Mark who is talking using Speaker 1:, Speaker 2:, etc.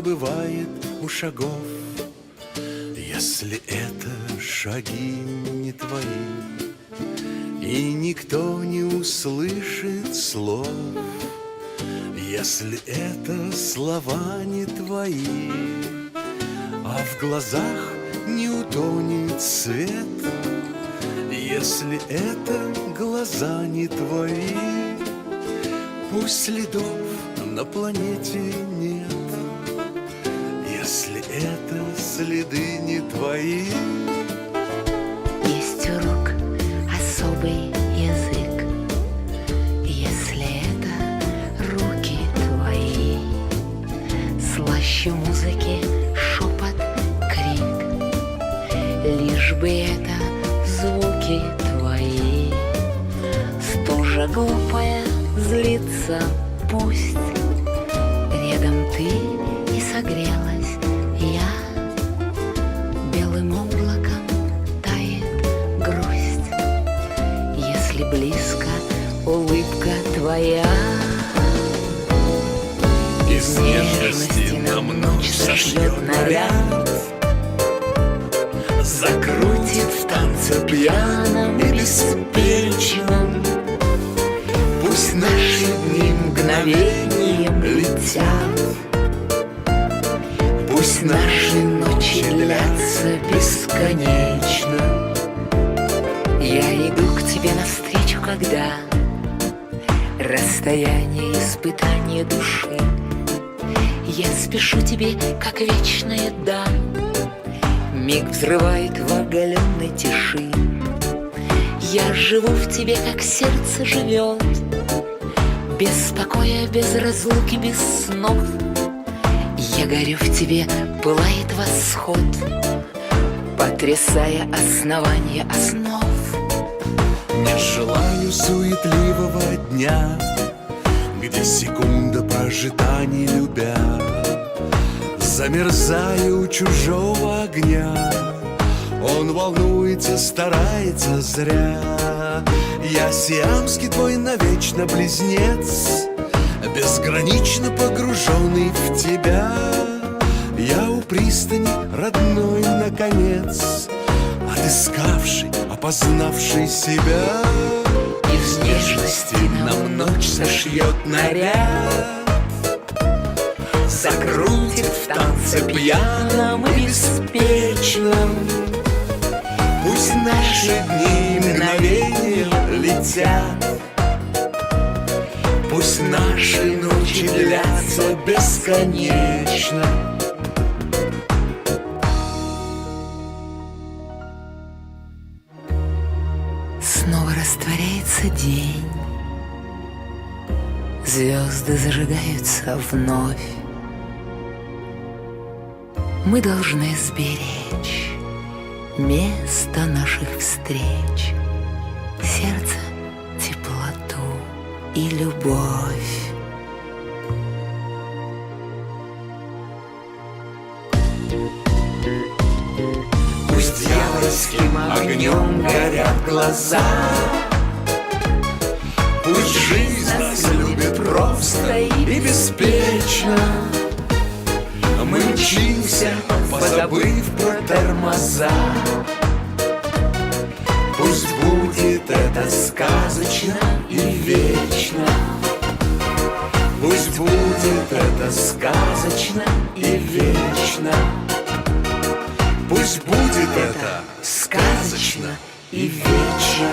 Speaker 1: бывает у шагов, если это шаги не твои, и никто не услышит слов, если это слова не твои, а в глазах не утонет свет, если это глаза не твои. Пусть следов на планете нет, если это следы не твои.
Speaker 2: Есть у рук особый язык, если это руки твои. Слаще музыки шепот, крик, лишь бы это звуки твои. Стужа глупая злится, пусть рядом ты и согрелась я. Белым облаком тает грусть, если близко улыбка твоя.
Speaker 1: Из нежности нам ночь сошьет наряд, закрутит в танце пьяном и беспечном. Пусть наши дни мгновением летят, пусть наши ночи длятся бесконечно.
Speaker 2: Я иду к тебе навстречу, когда расстояние испытание души. Я спешу тебе, как вечная даль, миг взрывает в оголенной тиши. Я живу в тебе, как сердце живет, без покоя, без разлуки, без снов. Я горю в тебе, пылает восход, потрясая основание основ.
Speaker 1: Не желаю суетливого дня, где секунда прожита не любя. Замерзаю у чужого огня, он волнуется, старается зря. Я сиамский твой навечно близнец, безгранично погруженный в тебя. Я у пристани родной наконец, отыскавший, опознавший себя. Из нежности нам ночь сошьет наряд, закрутит в танце пьяном и беспечном. Пусть наши дни мгновением летят, пусть наши ночи длятся бесконечно.
Speaker 2: Снова растворяется день, звезды зажигаются вновь. Мы должны сберечь место наших встреч, сердце, теплоту и любовь.
Speaker 1: Пусть дьявольским огнем горят глаза, пусть жизнь нас любит просто и беспечно. Мы мчимся, позабыв про тормоза. Пусть будет это сказочно и вечно, пусть будет это сказочно и вечно, пусть будет это сказочно и вечно.